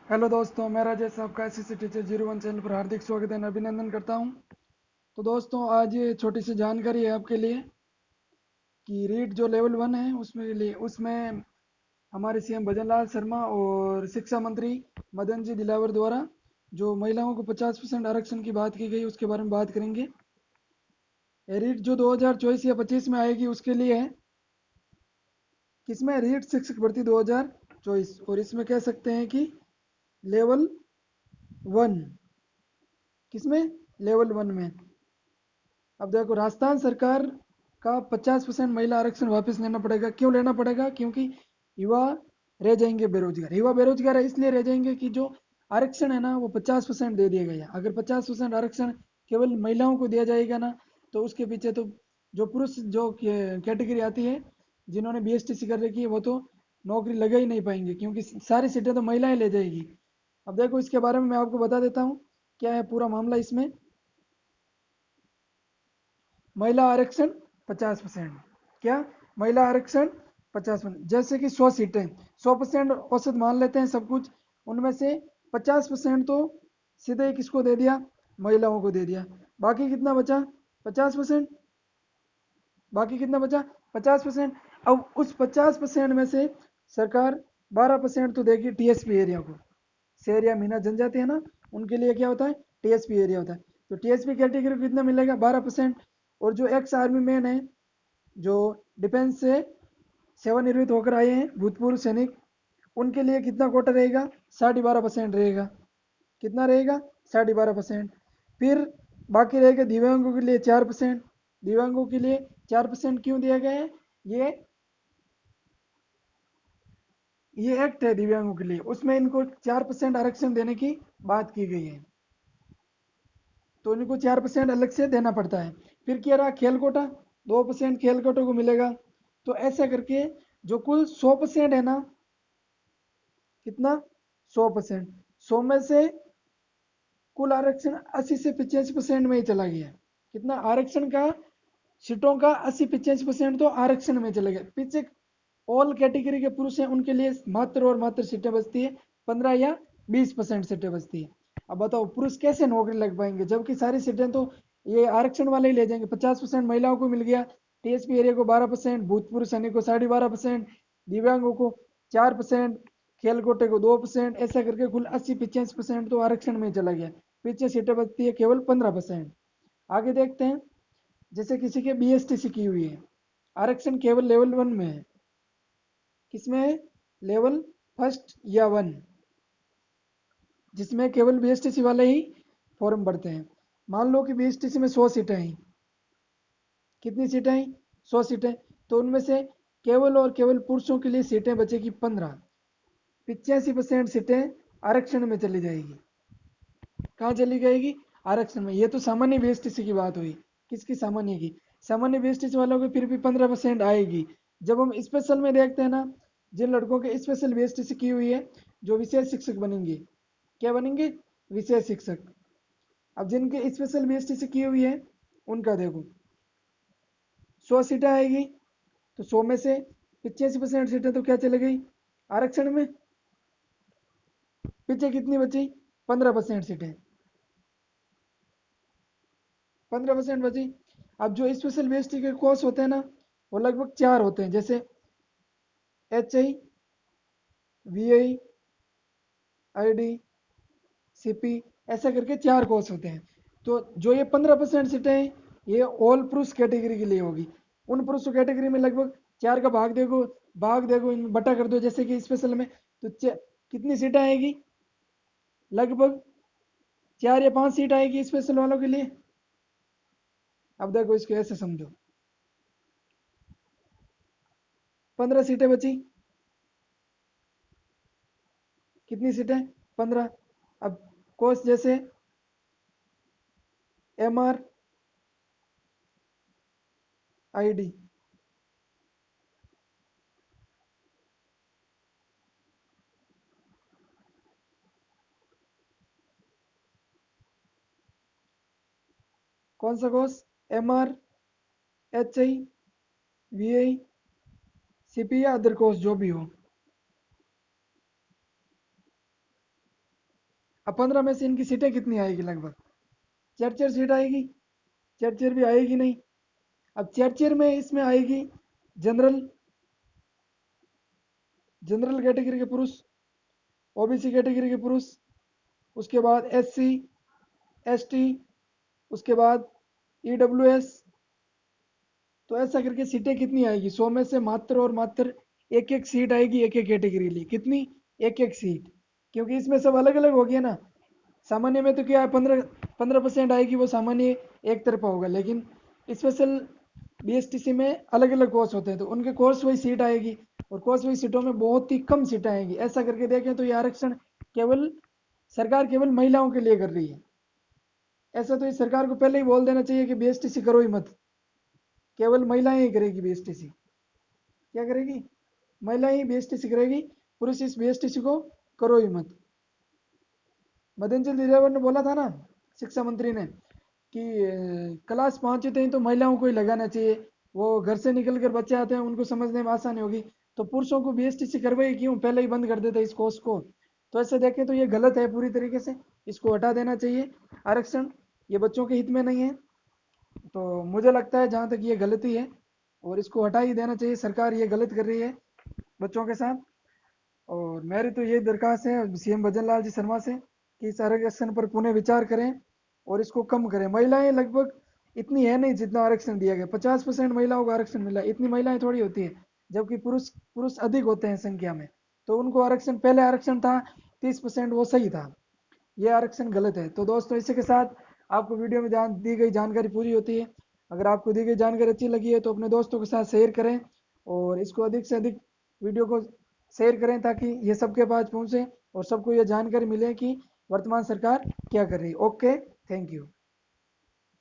Hello दोस्तों, मैं राजेश आपका एसएससी टीचर 01 चैनल पर हार्दिक स्वागत है, अभिनंदन करता हूं। तो दोस्तों, आज ये छोटी सी जानकारी है आपके लिए कि रीट जो लेवल 1 है उसमें हमारे सीएम भजन लाल शर्मा और शिक्षा मंत्री मदन जी दिलावर द्वारा जो महिलाओं को 50% आरक्षण की बात की गई उसके बारे में बात करेंगे। ये रीट जो 2024 या 25 में आएगी उसके लिए है। किसमें? रीट शिक्षक भर्ती 2024, और इसमें कह सकते हैं कि लेवल 1। किसमें? लेवल 1 में। अब देखो, राजस्थान सरकार का 50% महिला आरक्षण वापस लेना पड़ेगा। क्यों लेना पड़ेगा? क्योंकि युवा रह जाएंगे बेरोजगार। युवा बेरोजगार इसलिए रह जाएंगे कि जो आरक्षण है ना वो 50% दे दिया गया। अगर 50% आरक्षण केवल महिलाओं को दिया जाएगा ना, तो उसके पीछे तो जो पुरुष जो कैटेगरी आती है जिन्होंने बीएसटीसी कर रखी है वो तो नौकरी लगा ही नहीं पाएंगे, क्योंकि सारी सीटें तो महिलाएं ले जाएगी। अब देखो, इसके बारे में मैं आपको बता देता हूँ क्या है पूरा मामला इसमें। महिला आरक्षण 50%। क्या? महिला आरक्षण 50%। जैसे कि 100 सीटें, 100% औसत मान लेते हैं सब कुछ। उनमें से 50% तो सीधे किसको दे दिया? महिलाओं को दे दिया। बाकी कितना बचा? 50%। बाकी कितना बचा? 50%। अब उस 50% में से सरकार 12% तो देगी टीएसपी एरिया को। शहर या मीना जनजाति है ना, उनके लिए क्या होता है? टीएसपी एरिया होता है। तो टीएसपी कैटेगरी को कितना मिलेगा? 12%। और जो एक्स आर्मी मैन है, जो डिफेंस से सेवानिवृत्त होकर आए हैं, भूतपूर्व सैनिक, उनके लिए कितना कोटा रहेगा? 12.5% रहेगा। कितना रहेगा? 12.5%। फिर बाकी रहेगा दिव्यांगों के लिए 4%। दिव्यांगों के लिए 4% क्यों दिया गया है? ये ये एक्ट है दिव्यांगों के लिए, उसमें इनको 4% आरक्षण देने की बात की गई है, तो इनको 4% अलग से देना पड़ता है। फिर क्या रहा? खेल कोटा, 2% खेल कोटे को मिलेगा। तो ऐसा करके जो कुल 100% है ना, कितना? 100%। 100 में से कुल आरक्षण 80 से 85% में ही चला गया। कितना आरक्षण का? सीटों का 80-85% तो आरक्षण में चले गए। पीछे ऑल कैटेगरी के पुरुष हैं उनके लिए मात्र और मात्र सीटें बचती है, 15 या 20% सीटें बचती है। अब बताओ, पुरुष कैसे नौकरी लग पाएंगे जबकि सारी सीटें तो ये आरक्षण वाले ही ले जाएंगे। 50% महिलाओं को मिल गया, टीएसपी एरिया को 12%, भूतपूर्व सैनिक को 12.5%, दिव्यांगों को 4%, खेल कोटे को 2%, ऐसा करके कुल 80-85% तो आरक्षण में चला गया। पीछे सीटें बचती है केवल 15%। आगे देखते हैं। जैसे किसी के बीएसटीसी की हुई है, आरक्षण केवल लेवल 1 में है। किसमें है? लेवल फर्स्ट या 1, जिसमें केवल बीएसटीसी वाले ही फॉर्म भरते हैं। मान लो कि बीएसटीसी में 100 सीटें हैं। कितनी सीटें हैं? 100 सीटें। तो उनमें से केवल और केवल पुरुषों के लिए सीटें बचेगी 15। 85% सीटें आरक्षण में चली जाएगी। कहाँ चली जाएगी? आरक्षण में। ये तो सामान्य बीएसटीसी की बात हुई। किसकी? सामान्य की। सामान्य बीएसटीसी वालों की फिर भी 15% आएगी। जब हम स्पेशल में देखते हैं ना, जिन लड़कों के स्पेशल बीएसटीसी की हुई है, जो विशेष शिक्षक बनेंगे। क्या बनेंगे? विशेष शिक्षक। अब जिनके स्पेशल बीएसटीसी की हुई है उनका देखो, 100 सीटें आएगी, तो 100 में से 85% सीटें तो क्या चली गई? आरक्षण में। पीछे कितनी बची? 15% सीटें। 15% बची। अब जो स्पेशल बीएसटी के कोर्स होते हैं ना, वो लगभग 4 होते हैं। जैसे HI, VI, ID, CP, ऐसा करके 4 कोर्स होते हैं। तो जो ये 15% सीटें हैं, ये ऑल पुरुष कैटेगरी के लिए होगी। उन पुरुष कैटेगरी में लगभग 4 का भाग देखो इनमें बटा कर दो, जैसे कि स्पेशल में। तो कितनी सीटें आएगी? लगभग 4 या 5 सीट आएगी स्पेशल वालों के लिए। अब देखो, इसको ऐसे समझो, 15 सीटें बची। कितनी सीटें? 15। अब कोर्स जैसे MR, ID, कौन सा course? MR, HI, VI, CP या अदर कोर्स जो भी हो। अब 15 में से इनकी सीटें कितनी आएगी? लगभग चार चार सीट आएगी। चार चार भी आएगी नहीं। अब चार चार में इसमें आएगी जनरल, जनरल कैटेगरी के पुरुष, ओबीसी कैटेगरी के पुरुष, उसके बाद एससी, एसटी, उसके बाद ईडब्ल्यूएस। तो ऐसा करके सीटें कितनी आएगी? 100 में से मात्र और मात्र एक एक सीट आएगी एक एक कैटेगरी लिए। कितनी? एक एक सीट। क्योंकि इसमें सब अलग अलग हो गया ना। सामान्य में तो क्या है, 15% आएगी, वो सामान्य एक तरफा होगा। लेकिन स्पेशल बीएसटीसी में अलग अलग कोर्स होते हैं, तो उनके कोर्स वाइज सीट आएगी, और कोर्स वाइज सीटों में बहुत ही कम सीटें आएंगी। ऐसा करके देखें तो ये आरक्षण केवल सरकार केवल महिलाओं के लिए कर रही है। ऐसा तो इस सरकार को पहले ही बोल देना चाहिए कि बीएसटीसी करो ही मत, केवल महिलाएं ही करेगी बीएसटीसी। क्या करेगी? महिलाएं ही बीएसटीसी करेगी, पुरुष इस बीएसटीसी को करो ही मत। मदनचंद दिलावर ने बोला था ना, शिक्षा मंत्री ने, कि क्लास 5 तक तो महिलाओं को ही लगाना चाहिए, वो घर से निकल कर बच्चे आते हैं, उनको समझने में आसानी होगी। तो पुरुषों को बीएसटीसी करवाई क्यों? पहले ही बंद कर देते इस कोर्स को। तो ऐसे देखें तो ये गलत है पूरी तरीके से, इसको हटा देना चाहिए आरक्षण। ये बच्चों के हित में नहीं है। तो मुझे लगता है जहाँ तक ये गलती है, और इसको हटा ही देना चाहिए। सरकार ये गलत कर रही है बच्चों के साथ। और मेरी तो ये दरख्वास्त है सीएम भजन लाल जी शर्मा से कि इस आरक्षण पर पुनः विचार करें और इसको कम करें। महिलाएं लगभग इतनी है नहीं जितना आरक्षण दिया गया। 50% महिलाओं को आरक्षण मिला, इतनी महिलाएं थोड़ी होती है। जबकि पुरुष पुरुष अधिक होते हैं संख्या में। तो उनको आरक्षण, पहले आरक्षण था 30%, वो सही था। ये आरक्षण गलत है। तो दोस्तों, इसी के साथ आपको वीडियो में दी गई जानकारी पूरी होती है। अगर आपको दी गई जानकारी अच्छी लगी है तो अपने दोस्तों के साथ शेयर करें, और इसको अधिक से अधिक वीडियो को शेयर करें, ताकि ये सबके पास पहुंचे और सबको ये जानकारी मिले कि वर्तमान सरकार क्या कर रही है। Okay, thank you.